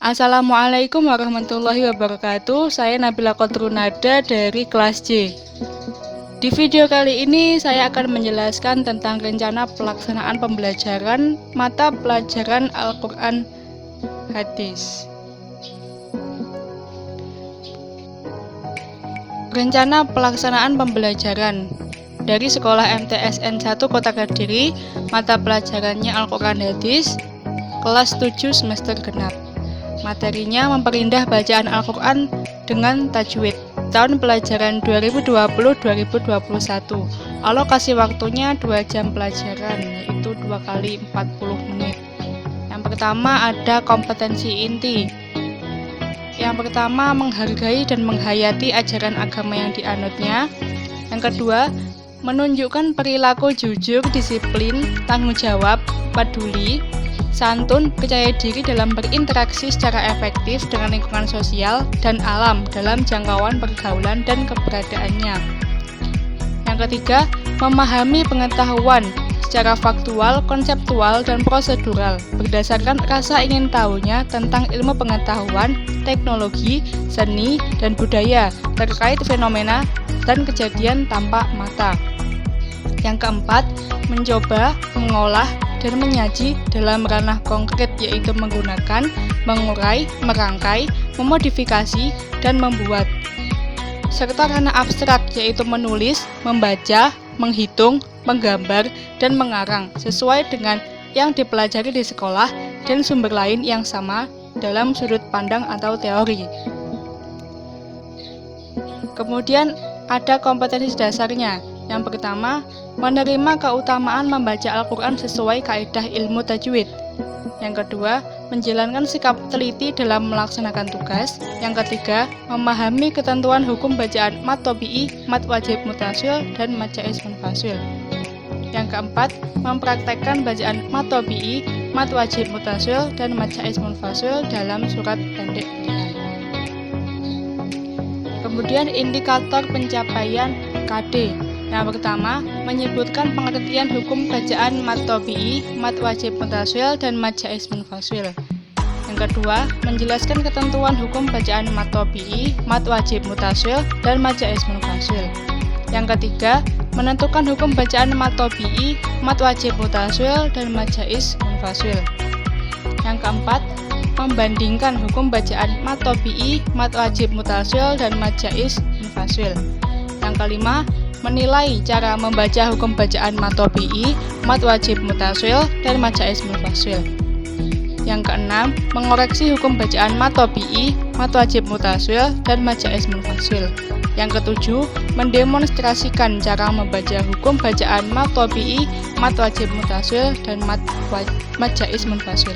Assalamualaikum warahmatullahi wabarakatuh. Saya Nabila Qadrunada dari kelas J. Di video kali ini saya akan menjelaskan tentang rencana pelaksanaan pembelajaran mata pelajaran Al-Quran Hadis. Rencana pelaksanaan pembelajaran dari Sekolah MTSN 1 Kota Kediri, mata pelajarannya Al-Quran Hadis, kelas 7 semester genap. Materinya memperindah bacaan Al-Quran dengan tajwid. Tahun pelajaran 2020-2021. Alokasi waktunya 2 jam pelajaran, yaitu 2 kali 40 menit. Yang pertama ada kompetensi inti. Yang pertama menghargai dan menghayati ajaran agama yang dianutnya. Yang kedua, menunjukkan perilaku jujur, disiplin, tanggung jawab, peduli, santun, percaya diri dalam berinteraksi secara efektif dengan lingkungan sosial dan alam dalam jangkauan pergaulan dan keberadaannya. Yang ketiga, memahami pengetahuan secara faktual, konseptual, dan prosedural berdasarkan rasa ingin tahunya tentang ilmu pengetahuan, teknologi, seni, dan budaya terkait fenomena dan kejadian tanpa mata. Yang keempat, mencoba, mengolah, dan menyaji dalam ranah konkret, yaitu menggunakan, mengurai, merangkai, memodifikasi, dan membuat. Serta ranah abstrak, yaitu menulis, membaca, menghitung, menggambar, dan mengarang sesuai dengan yang dipelajari di sekolah dan sumber lain yang sama dalam sudut pandang atau teori. Kemudian ada kompetensi dasarnya. Yang pertama, menerima keutamaan membaca Al-Quran sesuai kaidah ilmu tajwid. Yang kedua, menjalankan sikap teliti dalam melaksanakan tugas. Yang ketiga, memahami ketentuan hukum bacaan mat tobi'i, mat wajib mutasil, dan mat jaiz munfasil. Yang keempat, mempraktekkan bacaan mat tobi'i, mat wajib mutasil, dan mat jaiz munfasil dalam surat pendek pilihan. Kemudian indikator pencapaian KD. Yang pertama, menyebutkan pengertian hukum bacaan mat tobi'i, mat wajib mutasil, dan mat jaiz munfasil. Yang kedua, menjelaskan ketentuan hukum bacaan mat tobi'i, mat wajib mutasil, dan mat jaiz munfasil. Yang ketiga, menentukan hukum bacaan mat tobi'i, mat wajib mutasil, dan mat jaiz munfasil. Yang keempat, membandingkan hukum bacaan mat tobi'i, mat wajib mutasil, dan mat jaiz munfasil. Yang kelima, menilai cara membaca hukum bacaan mat tobi'i, mat wajib mutasil, dan mat jaiz munfasil. Yang keenam, mengoreksi hukum bacaan mat tobi'i, mat wajib mutasil, dan mat jaiz munfasil. Yang ketujuh, mendemonstrasikan cara membaca hukum bacaan mat tobi'i, mat wajib mutasil, dan mat jaiz munfasil.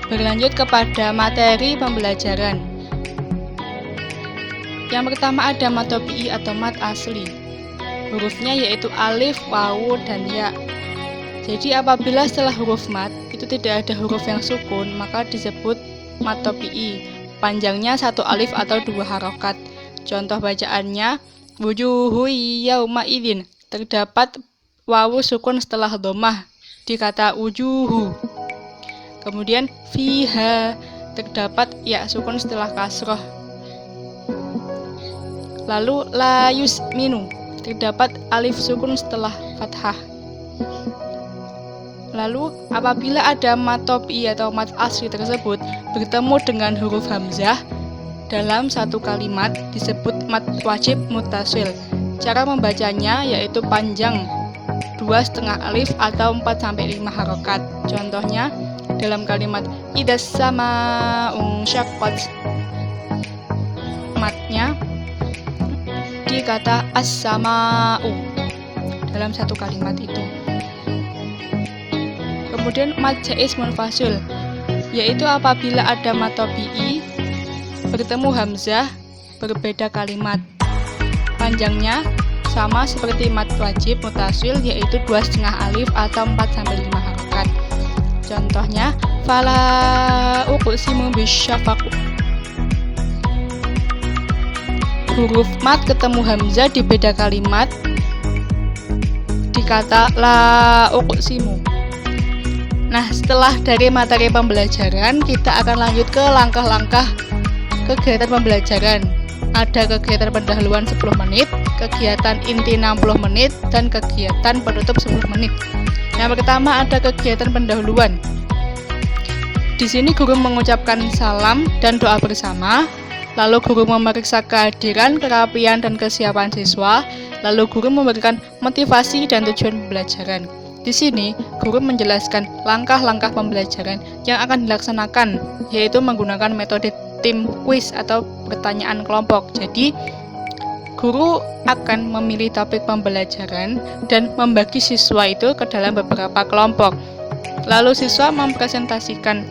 Berlanjut kepada materi pembelajaran. Yang pertama ada mat tobi'i atau mat asli. Hurufnya yaitu alif, wawu, dan ya. Jadi apabila setelah huruf mat itu tidak ada huruf yang sukun, maka disebut mat tobi'i. Panjangnya 1 alif atau 2 harokat. Contoh bacaannya, wujuhu yauma idzin. Terdapat wawu sukun setelah dhammah di kata wujuhu. Kemudian fiha, terdapat ya sukun setelah kasroh. Lalu la yusminu, terdapat alif sukun setelah fathah. Lalu apabila ada mat tobi'i atau mat asli tersebut bertemu dengan huruf hamzah dalam satu kalimat disebut mat wajib mutasil. Cara membacanya yaitu panjang 2,5 alif atau 4-5 harokat. Contohnya dalam kalimat idas sama'u syaqqat, matnya di kata as-sama'u dalam satu kalimat itu. Kemudian mat jaiz munfasil, yaitu apabila ada mat tobi'i bertemu hamzah berbeda kalimat. Panjangnya sama seperti mat wajib mutasil, yaitu 2,5 alif atau 4-5 harokat. Contohnya fala uqsimu bisyafaq. Huruf mat ketemu hamzah di beda kalimat di kata la uqsimu. Nah, setelah dari materi pembelajaran, kita akan lanjut ke langkah-langkah kegiatan pembelajaran. Ada kegiatan pendahuluan 10 menit, kegiatan inti 60 menit, dan kegiatan penutup 10 menit. Yang pertama ada kegiatan pendahuluan. Di sini guru mengucapkan salam dan doa bersama, lalu guru memeriksa kehadiran, kerapian, dan kesiapan siswa, lalu guru memberikan motivasi dan tujuan pembelajaran. Di sini, guru menjelaskan langkah-langkah pembelajaran yang akan dilaksanakan, yaitu menggunakan metode tim quiz atau pertanyaan kelompok. Jadi, guru akan memilih topik pembelajaran dan membagi siswa itu ke dalam beberapa kelompok. Lalu siswa mempresentasikan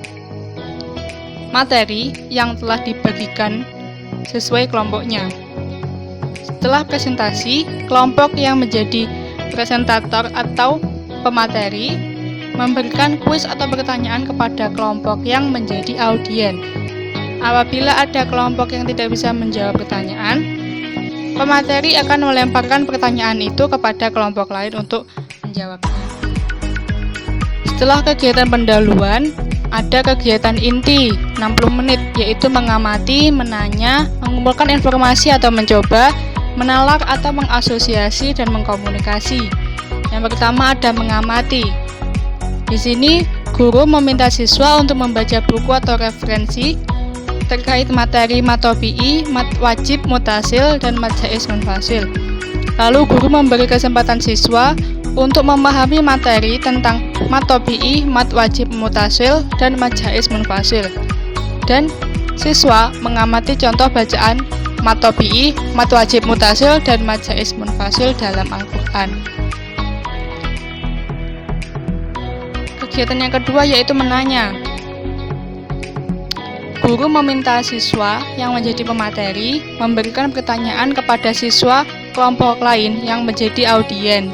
materi yang telah dibagikan sesuai kelompoknya. Setelah presentasi, kelompok yang menjadi presentator atau pemateri memberikan kuis atau pertanyaan kepada kelompok yang menjadi audien. Apabila ada kelompok yang tidak bisa menjawab pertanyaan, pemateri akan melemparkan pertanyaan itu kepada kelompok lain untuk menjawabnya. Setelah kegiatan pendahuluan, ada kegiatan inti 60 menit, yaitu mengamati, menanya, mengumpulkan informasi atau mencoba, menalar atau mengasosiasi dan mengkomunikasi. Yang pertama ada mengamati. Di sini guru meminta siswa untuk membaca buku atau referensi terkait materi matopi'i, mat wajib mutasil, dan mat jaiz munfasil. Lalu guru memberi kesempatan siswa untuk memahami materi tentang matopi'i, mat wajib mutasil, dan mat jaiz munfasil. Dan siswa mengamati contoh bacaan matopi'i, mat wajib mutasil, dan mat jaiz munfasil dalam Al-Quran. Kegiatan yang kedua yaitu menanya. Guru meminta siswa yang menjadi pemateri memberikan pertanyaan kepada siswa kelompok lain yang menjadi audiens.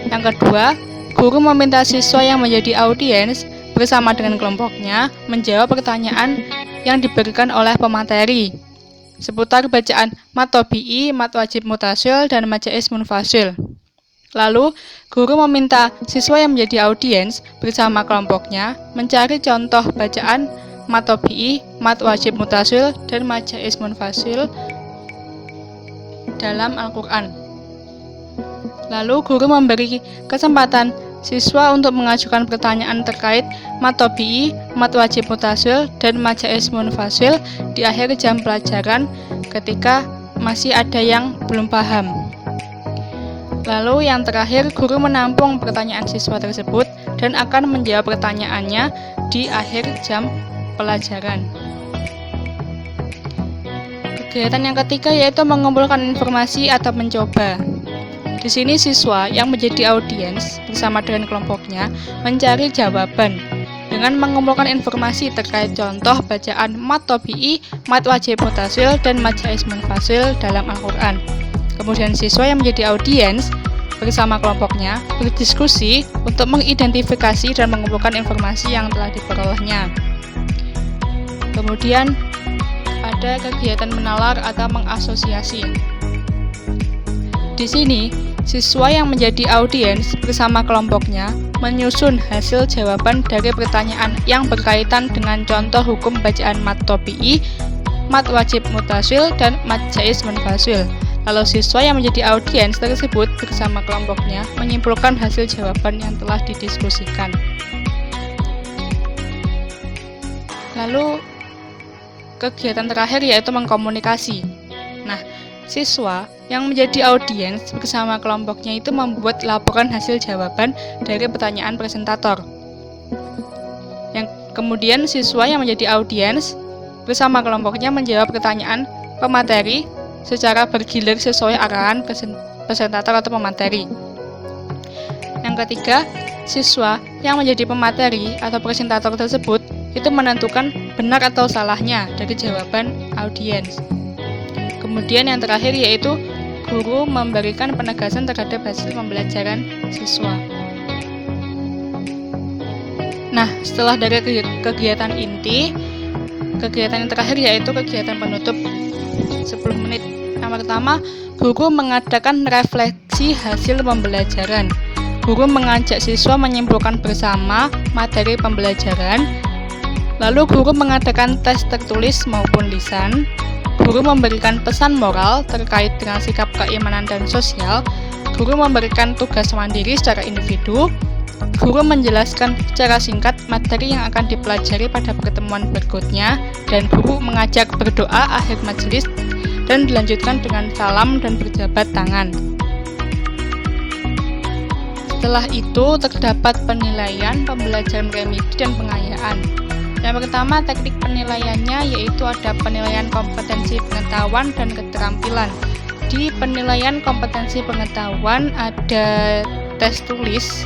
Yang kedua, guru meminta siswa yang menjadi audiens bersama dengan kelompoknya menjawab pertanyaan yang diberikan oleh pemateri seputar bacaan matopi'i, mat wajib mutasil, dan mat jaiz munfasil. Lalu, guru meminta siswa yang menjadi audiens bersama kelompoknya mencari contoh bacaan matopi'i, mat wajib mutasil, dan mat jaiz munfasil dalam Al-Quran. Lalu, guru memberi kesempatan siswa untuk mengajukan pertanyaan terkait matopi'i, mat wajib mutasil, dan mat jaiz munfasil di akhir jam pelajaran ketika masih ada yang belum paham. Lalu yang terakhir, guru menampung pertanyaan siswa tersebut dan akan menjawab pertanyaannya di akhir jam pelajaran. Kegiatan yang ketiga yaitu mengumpulkan informasi atau mencoba. Di sini siswa yang menjadi audiens bersama dengan kelompoknya mencari jawaban dengan mengumpulkan informasi terkait contoh bacaan matopi'i, mat wajib mutasil, dan mat jaiz munfasil dalam Al-Quran. Kemudian siswa yang menjadi audiens bersama kelompoknya berdiskusi untuk mengidentifikasi dan mengumpulkan informasi yang telah diperolehnya. Kemudian ada kegiatan menalar atau mengasosiasi. Di sini, siswa yang menjadi audiens bersama kelompoknya menyusun hasil jawaban dari pertanyaan yang berkaitan dengan contoh hukum bacaan matopi'i, mat wajib mutasil, dan mat jaiz munfasil. Lalu siswa yang menjadi audiens tersebut bersama kelompoknya menyimpulkan hasil jawaban yang telah didiskusikan. Lalu kegiatan terakhir yaitu mengkomunikasi. Nah, siswa yang menjadi audiens bersama kelompoknya itu membuat laporan hasil jawaban dari pertanyaan presentator. Yang kemudian siswa yang menjadi audiens bersama kelompoknya menjawab pertanyaan pemateri secara bergilir sesuai arahan presentator atau pemateri. Yang ketiga, siswa yang menjadi pemateri atau presentator tersebut itu menentukan benar atau salahnya dari jawaban audiens. Kemudian yang terakhir yaitu guru memberikan penegasan terhadap hasil pembelajaran siswa. Nah, setelah dari kegiatan inti, kegiatan yang terakhir yaitu kegiatan penutup 10 menit. Yang pertama, guru mengadakan refleksi hasil pembelajaran. guru mengajak siswa menyimpulkan bersama materi pembelajaran. Lalu guru mengadakan tes tertulis maupun lisan. Guru memberikan pesan moral terkait dengan sikap keimanan dan sosial. Guru memberikan tugas mandiri secara individu. Guru menjelaskan secara singkat materi yang akan dipelajari pada pertemuan berikutnya, dan guru mengajak berdoa akhir majelis dan dilanjutkan dengan salam dan berjabat tangan. Setelah itu terdapat penilaian, pembelajaran remedi, dan pengayaan. Yang pertama, teknik penilaiannya yaitu ada penilaian kompetensi pengetahuan dan keterampilan. Di penilaian kompetensi pengetahuan ada tes tulis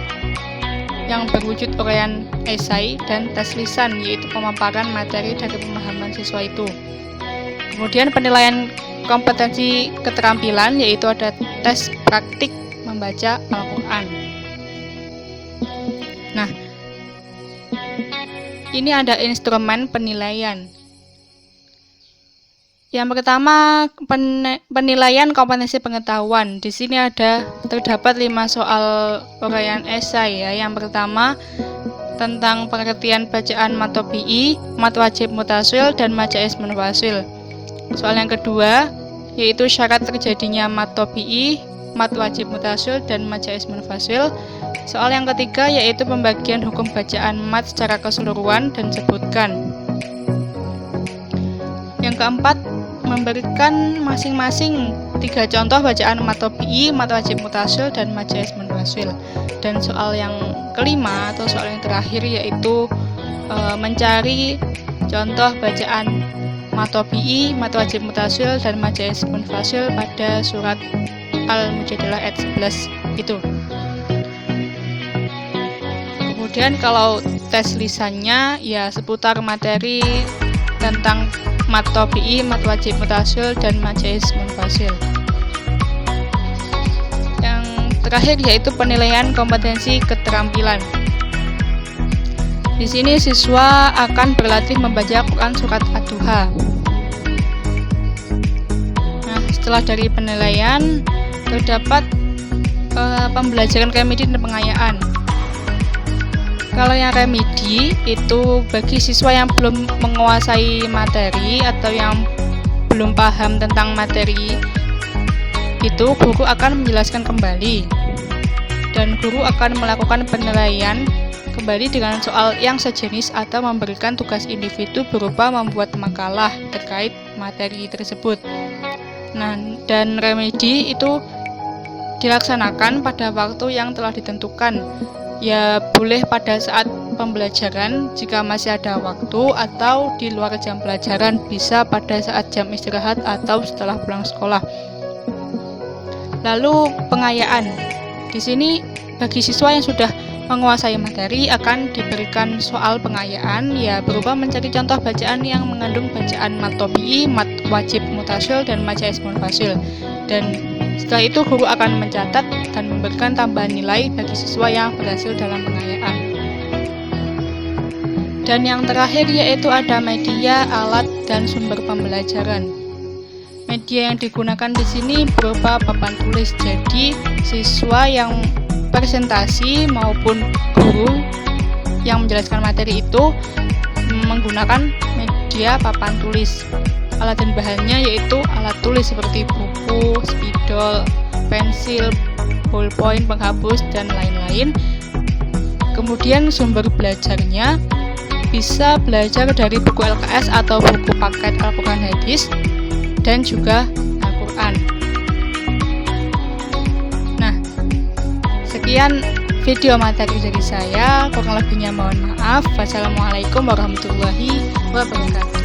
yang berwujud uraian esai dan tes lisan yaitu pemaparan materi dari pemahaman siswa itu. Kemudian penilaian kompetensi keterampilan yaitu ada tes praktik membaca Al-Quran. Nah, ini ada instrumen penilaian. Yang pertama, penilaian kompetensi pengetahuan. Di sini terdapat 5 soal uraian esai ya. Yang pertama tentang pengertian bacaan mat tabi'i, mat wajib mutasil, dan mat jaiz munfasil. Soal yang kedua yaitu syarat terjadinya mat tabi'i, mat wajib mutasil, dan mat jaiz munfasil. Soal yang ketiga yaitu pembagian hukum bacaan mat secara keseluruhan dan sebutkan. Yang keempat, memberikan masing-masing 3 contoh bacaan mat tabi'i, mat wajib mutasil, dan mat jaiz munfasil. Dan soal yang kelima atau soal yang terakhir yaitu mencari contoh bacaan mat tabi'i, mat wajib mutasil, dan mat jaiz munfasil pada surat Al-Mujadilah ayat 11 itu. Kemudian kalau tes lisannya ya seputar materi tentang mat tabi'i, mat wajib mutasil, dan mat jaiz munfasil. Yang terakhir yaitu penilaian kompetensi keterampilan. Di sini siswa akan berlatih membaca Quran surat Ad-Duha. Nah, setelah dari penilaian terdapat pembelajaran remedi dan pengayaan. Kalau yang remedi itu bagi siswa yang belum menguasai materi atau yang belum paham tentang materi, itu guru akan menjelaskan kembali dan guru akan melakukan penilaian kembali dengan soal yang sejenis atau memberikan tugas individu berupa membuat makalah terkait materi tersebut. Nah, dan remedi itu dilaksanakan pada waktu yang telah ditentukan. Ya boleh pada saat pembelajaran jika masih ada waktu, atau di luar jam pelajaran, bisa pada saat jam istirahat atau setelah pulang sekolah. Lalu pengayaan. Di sini bagi siswa yang sudah menguasai materi akan diberikan soal pengayaan ya berupa mencari contoh bacaan yang mengandung bacaan mat tabi'i, mat wajib mutasil, dan mat jaiz munfasil. Dan setelah itu guru akan mencatat dan memberikan tambahan nilai bagi siswa yang berhasil dalam pengayaan. Dan yang terakhir yaitu ada media, alat, dan sumber pembelajaran. Media yang digunakan di sini berupa papan tulis. Jadi siswa yang presentasi maupun guru yang menjelaskan materi itu menggunakan media papan tulis. Alat dan bahannya yaitu alat tulis seperti buku, spidol, pensil, ballpoint, penghapus, dan lain-lain. Kemudian sumber belajarnya bisa belajar dari buku LKS atau buku paket Al-Quran Hadis dan juga Al-Quran. Nah, sekian video materi dari saya, kurang lebihnya mohon maaf. Wassalamualaikum warahmatullahi wabarakatuh.